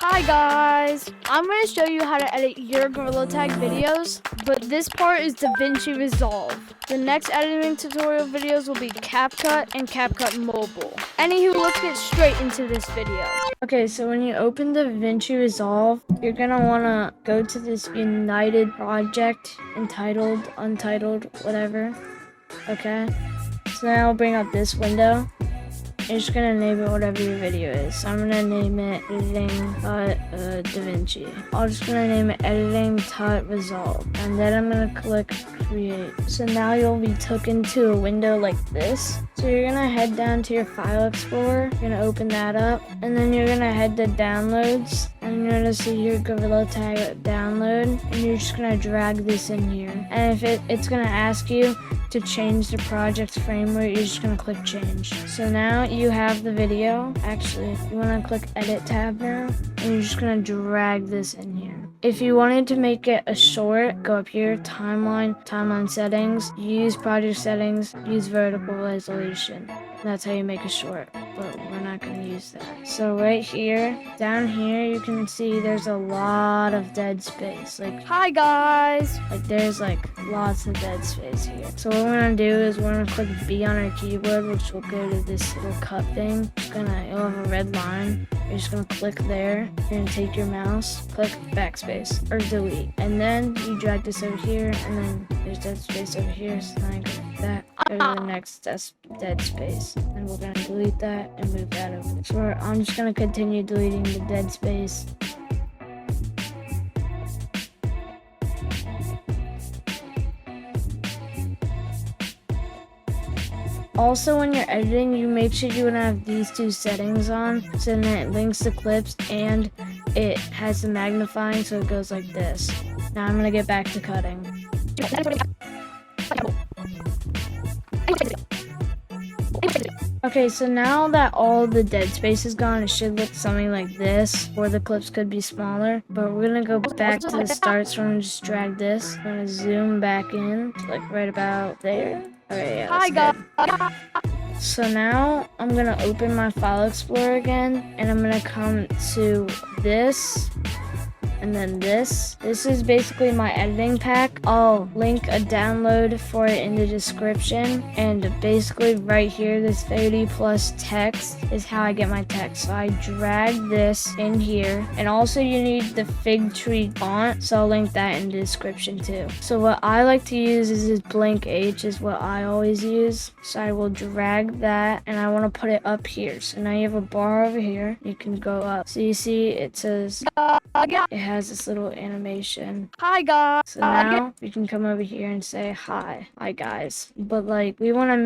Hi guys! I'm going to show you how to edit your Gorilla Tag videos, but this part is DaVinci Resolve. The next editing tutorial videos will be CapCut and CapCut Mobile. Anywho, let's get straight into this video. Okay, so when you open DaVinci Resolve, you're going to want to go to this United project, entitled, untitled, whatever. Okay, so now I'll bring up this window. You're just gonna name it whatever your video is. So I'm gonna name it Editing DaVinci. I'm just gonna name it Editing Resolve. And then I'm gonna click Create. So now you'll be taken to a window like this. So you're gonna head down to your File Explorer. You're gonna open that up. And then you're gonna head to Downloads. And you're gonna see your Gorilla Tag download. And you're just gonna drag this in here. And if it's gonna ask you to change the project's framework, you're just gonna click change. So now you have the video. Actually, you wanna click edit tab now, and you're just gonna drag this in here. If you wanted to make it a short, go up here, timeline settings, use project settings, use vertical resolution. That's how you make a short, but we're not gonna use that. So right here, down here, you can see there's a lot of dead space. Like, hi guys! Like there's like lots of dead space here. So what we're gonna do is we're gonna click B on our keyboard, which will go to this little cut thing. You'll have a red line. You're just gonna click there. You're gonna take your mouse, click backspace or delete. And then you drag this over here, and then there's dead space over here. So now you go like that. Go to the next dead space. And we're gonna delete that and move that over. So I'm just gonna continue deleting the dead space. Also, when you're editing, you make sure you have these two settings on, so then it links the clips and it has the magnifying, so it goes like this. Now I'm gonna get back to cutting. Okay, so now that all the dead space is gone, it should look something like this, or the clips could be smaller. But we're gonna go back to the start, so I'm gonna just drag this. I'm gonna zoom back in, like right about there. Alright, yeah, that's good. So now I'm gonna open my File Explorer again, and I'm gonna come to this. And then this is basically my editing pack. I'll link a download for it in the description. And basically right here, this 30 plus text is how I get my text. So I drag this in here. And also you need the fig tree font. So I'll link that in the description too. So what I like to use is this blank H is what I always use. So I will drag that and I want to put it up here. So now you have a bar over here. You can go up. So you see it says, it has this little animation. Hi guys. So now you can come over here and say hi guys. But like we want to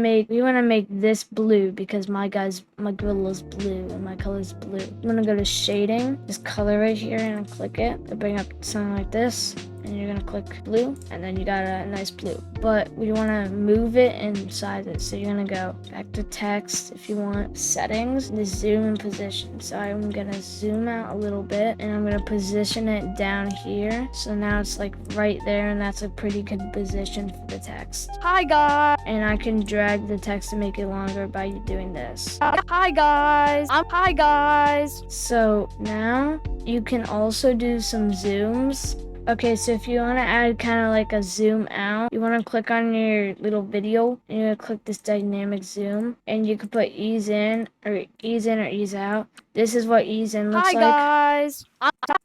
make this blue because my gorilla's blue and my color's blue. I'm gonna go to shading, this color right here, and click it. It'll bring up something like this. And you're gonna click blue, and then you got a nice blue. But we wanna move it and size it. So you're gonna go back to text if you want, settings, the zoom and position. So I'm gonna zoom out a little bit, and I'm gonna position it down here. So now it's like right there, and that's a pretty good position for the text. Hi guys! And I can drag the text to make it longer by doing this. Hi guys! Hi guys! So now you can also do some zooms. Okay, so if you want to add kind of like a zoom out, you want to click on your little video and you're going to click this dynamic zoom, and you can put ease in or ease out. This is what ease in looks like. Hi guys.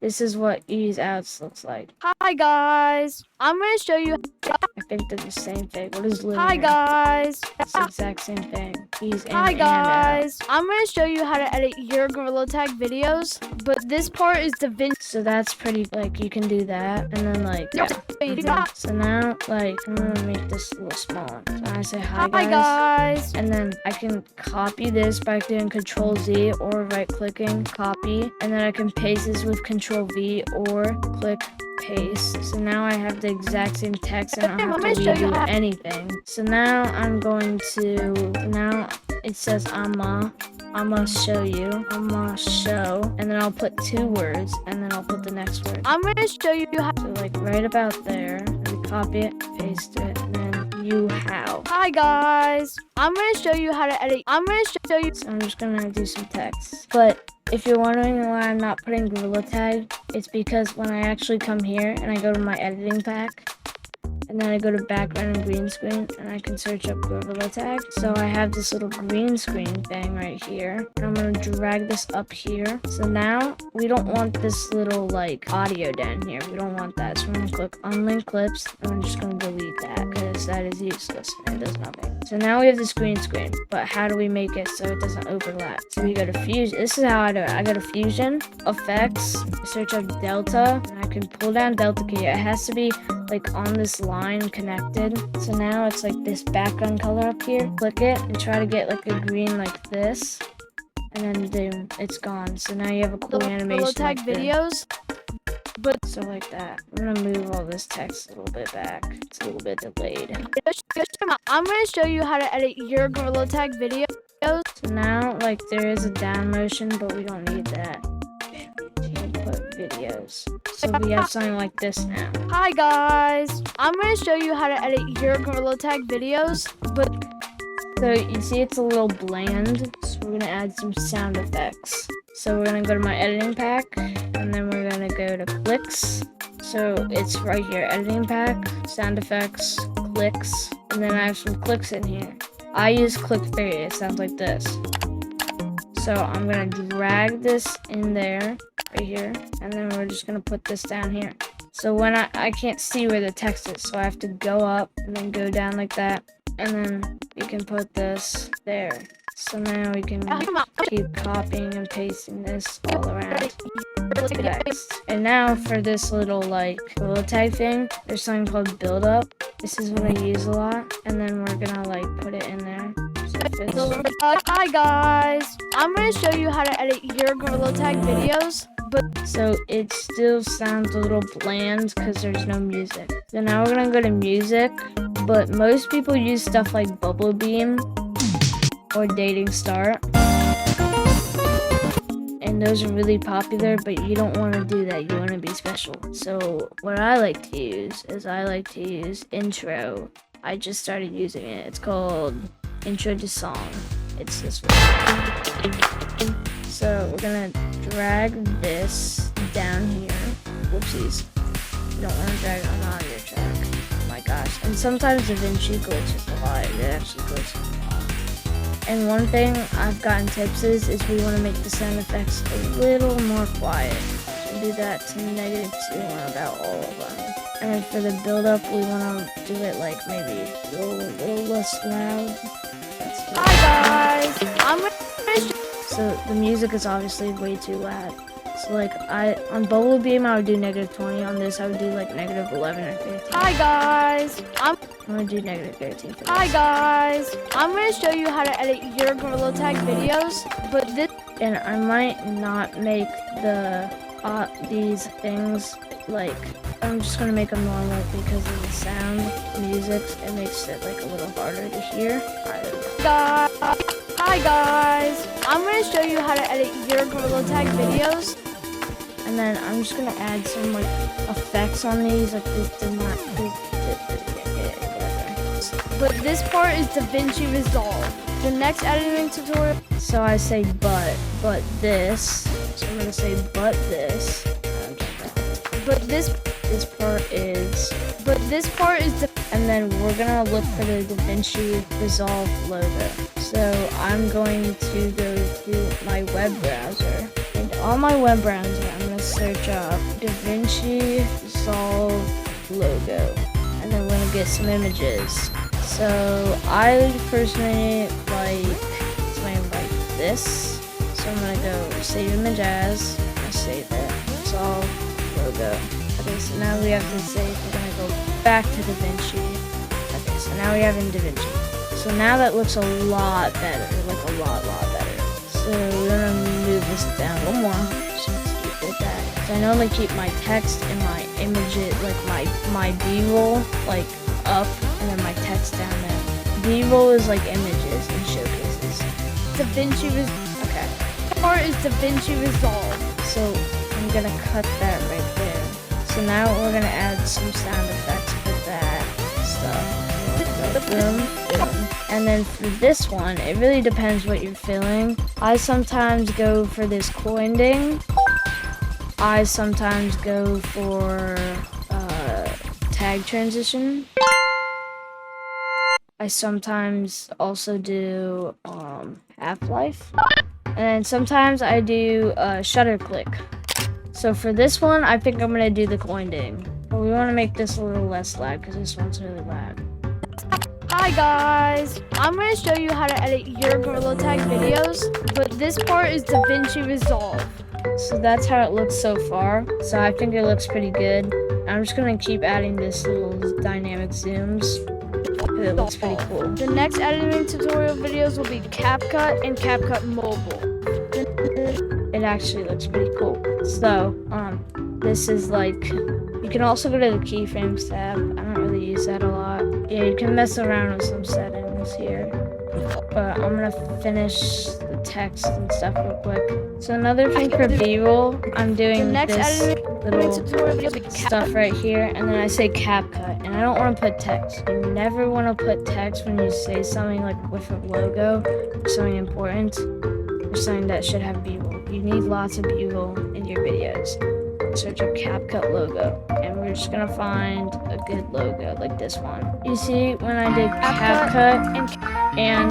This is what ease out looks like. Hi guys. I'm going to show you. I think they're the same thing. What is linear? Hi guys. It's the exact same thing. Ease in and out. I'm going to show you how to edit your Gorilla Tag videos, but this part is DaVinci. So that's pretty, like, you can do that. And then like, yeah. So now, like, I'm gonna make this a little smaller. So I say hi guys. And then I can copy this by doing Control Z or right clicking, copy. And then I can paste this with Control V or click paste. So now I have the exact same text and I don't have to redo anything. So now I'm going to, now it says I'ma show you, I'ma show, and then I'll put 2 words, and then I'll put the next word. I'm gonna show you how. So like right about there, and copy it, paste it, and then you how. Hi guys, I'm gonna show you how to edit. I'm gonna show you. So I'm just gonna do some text, but if you're wondering why I'm not putting Gorilla Tag, it's because when I actually come here and I go to my editing pack, and then I go to background and green screen, and I can search up Gorilla Tag. So I have this little green screen thing right here, and I'm gonna drag this up here. So now we don't want this little like audio down here. We don't want that. So I'm gonna click unlink clips, and I'm just gonna delete that because that is useless and it does nothing. So now we have this green screen, but how do we make it so it doesn't overlap? So we go to Fusion. This is how I do it. I go to Fusion, Effects, search up Delta, and I can pull down Delta key. It has to be like on this line connected. So now it's like this background color up here. Click it and try to get like a green like this, and then boom, it's gone. So now you have a cool animation tag like videos. But so like that. I'm gonna move all this text a little bit back. It's a little bit delayed. I'm gonna show you how to edit your Gorilla Tag videos. So now like there is a down motion, but we don't need that. Put videos. So we have something like this now. Hi guys, I'm gonna show you how to edit your Gorilla Tag videos. But so you see it's a little bland, so we're gonna add some sound effects. So we're gonna go to my editing pack, and then we're gonna go to clicks. So it's right here, editing pack, sound effects, clicks, and then I have some clicks in here. I use click 3, it sounds like this. So I'm gonna drag this in there, right here, and then we're just gonna put this down here. So when I can't see where the text is, so I have to go up and then go down like that, and then we can put this there. So now we can keep copying and pasting this all around text. And now for this little like Gorilla Tag thing, there's something called build up. This is what I use a lot, and then we're gonna like put it in there. Hi guys, I'm gonna show you how to edit your Gorilla Tag videos. But so it still sounds a little bland because there's no music. So now we're gonna go to music, but most people use stuff like Bubble Beam or Dating Start, and those are really popular, but you don't want to do that. You want to be special. So what I like to use is I like to use intro. I just started using it. It's called Intro to Song. It's this one. So we're gonna drag this down here. Whoopsies. You don't want to drag it on the audio track. Oh my gosh. And sometimes DaVinci glitches a lot. It actually glitches a lot. And one thing I've gotten tips is we want to make the sound effects a little more quiet. So do that to -2 on about all of them. And then for the build up, we want to do it like maybe a little less loud. hi guys, I'm gonna So the music is obviously way too loud. So like on Bubble Beam I would do -20. On this I would do like -11 or 13. Hi guys, I'm gonna do -13 for this. Hi guys, I'm gonna show you how to edit your Gorilla Tag videos. But this And I might not make these things like, I'm just gonna make them normal because of the sound, music, it makes it like a little harder to hear. Hi guys, I'm gonna show you how to edit your Gorilla Tag videos. And then I'm just gonna add some like effects on these, like this did not, But this part is DaVinci Resolve. The next editing tutorial. So I say but this. So I'm gonna say but this. But this part is and then we're gonna look for the DaVinci Resolve logo. So I'm going to go to my web browser, and on my web browser I'm gonna search up DaVinci Resolve logo, and then we're gonna get some images. So I personally like something like this. So I'm gonna go save image as, I save it, Resolve logo. Okay, so now we have to save, we're gonna go back to DaVinci. Okay, so now we have in DaVinci. So now that looks a lot better, like a lot better. So we're gonna move this down a little more, so let's keep with that. So I normally keep my text and my images, like my B-roll, like up, and then my text down there. B-roll is like images and showcases. DaVinci Okay. Part is DaVinci Resolve. So I'm gonna cut that right there. So now we're gonna add some sound effects with that stuff. Boom, boom. And then for this one, it really depends what you're feeling. I sometimes go for this coin ding. I sometimes go for tag transition. I sometimes also do Half-Life. And then sometimes I do shutter click. So for this one, I think I'm gonna do the coin ding. But we wanna make this a little less loud because this one's really loud. Hi guys, I'm going to show you how to edit your Gorilla Tag videos, but this part is DaVinci Resolve. So that's how it looks so far. So I think it looks pretty good. I'm just gonna keep adding this little dynamic zooms. It looks pretty cool. The next editing tutorial videos will be CapCut and CapCut Mobile. It actually looks pretty cool. So, this is like, you can also go to the keyframes tab. I don't really use that a lot. Yeah, you can mess around with some settings here. But I'm gonna finish the text and stuff real quick. So another thing for B-roll, I'm doing this little stuff right here, and then I say CapCut, and I don't want to put text. You never want to put text when you say something like with a logo or something important or something that should have B-roll. You need lots of B-roll in your videos. Search up CapCut logo, and we're just gonna find a good logo like this one. You see, when I did CapCut and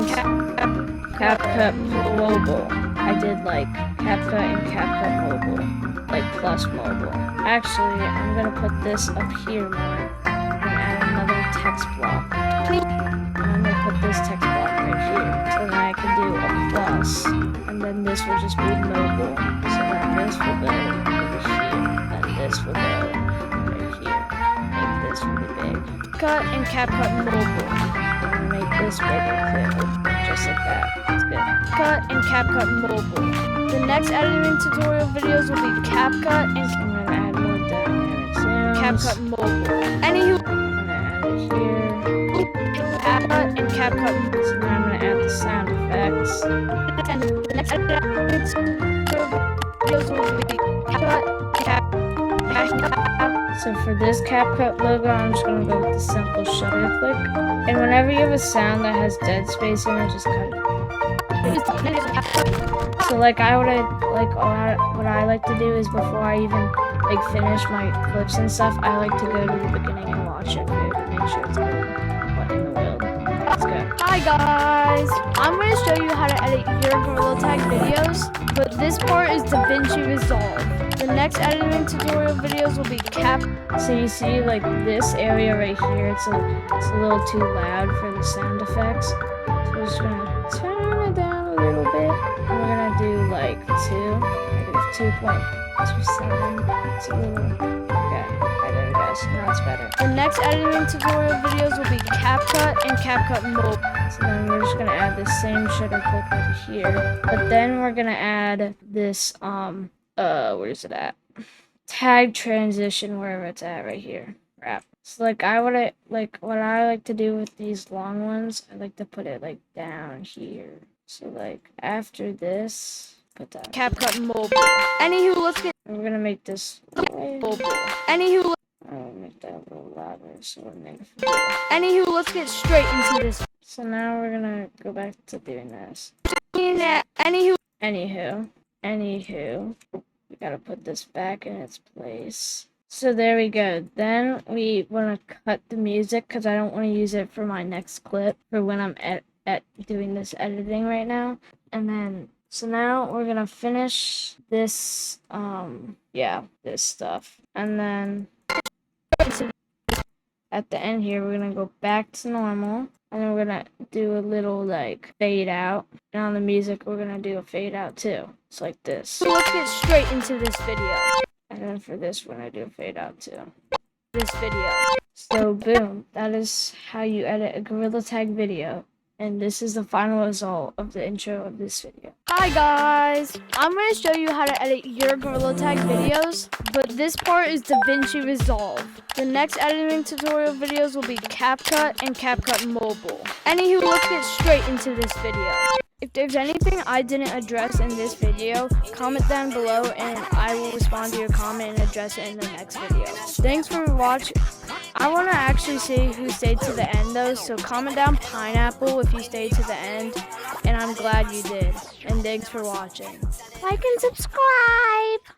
CapCut Mobile, I did like CapCut and CapCut Mobile, like plus mobile. Actually, I'm gonna put this up here more. I'm gonna add another text block. And I'm gonna put this text block right here, so that I can do a plus, and then this will just be mobile. So then this will go over here, and this will go right here. Make this really big. Cut and CapCut Mobile. And make this big and clear, just like that. That's good. Cut and CapCut Mobile. The next editing tutorial videos will be CapCut and I'm gonna add more dynamic zooms. CapCut Mobile. Anywho, I'm gonna add it here. CapCut and CapCut Mobile. So now I'm gonna add the sound effects. And the next editing tutorial videos will be CapCut, So for this CapCut logo, I'm just gonna go with the simple shutter click. And whenever you have a sound that has dead space in it, just cut it. So like what I like to do is before I even like finish my clips and stuff, I like to go to the beginning and watch it to make sure it's good. What in the world? Let's go. Hi guys, I'm going to show you how to edit your Gorilla Tag videos, but this part is DaVinci Resolve. The next editing tutorial videos will be So you see like this area right here, it's a little too loud for the sound effects. So we're just gonna turn it down a little bit. And we're gonna do like 2.27. It's a little, okay, I did it guys, now it's better. The next editing tutorial videos will be CapCut and CapCut Mobile. So then we're just gonna add the same shutter click over here. But then we're gonna add this, where is it at? Tag transition, wherever it's at, right here. Crap. So like what I like to do with these long ones, I like to put it like down here. So like after this, put that. CapCut Mobile. Anywho, let's get We're gonna make this mobile. Anywho, I'll make that a little louder so we're making let's get straight into this. So now we're gonna go back to doing this. Anywho, Anywho, we gotta put this back in its place. So there we go. Then we want to cut the music because I don't want to use it for my next clip for when I'm at doing this editing right now. And then, so now we're gonna finish this, this stuff. And then at the end here, we're gonna go back to normal. And then we're gonna do a little like fade out. And on the music, we're gonna do a fade out too. It's like this. so let's get straight into this video. And then for this, we're gonna do a fade out too. So boom, that is how you edit a Gorilla Tag video. And this is the final result of the intro of this video. Hi guys, I'm going to show you how to edit your Gorilla Tag videos, but this part is DaVinci Resolve. The next editing tutorial videos will be CapCut and CapCut Mobile. Anywho, let's get straight into this video. If there's anything I didn't address in this video, comment down below and I will respond to your comment and address it in the next video. Thanks for watching. I want to actually see who stayed to the end though, so comment down pineapple if you stayed to the end, and I'm glad you did. And thanks for watching. Like and subscribe.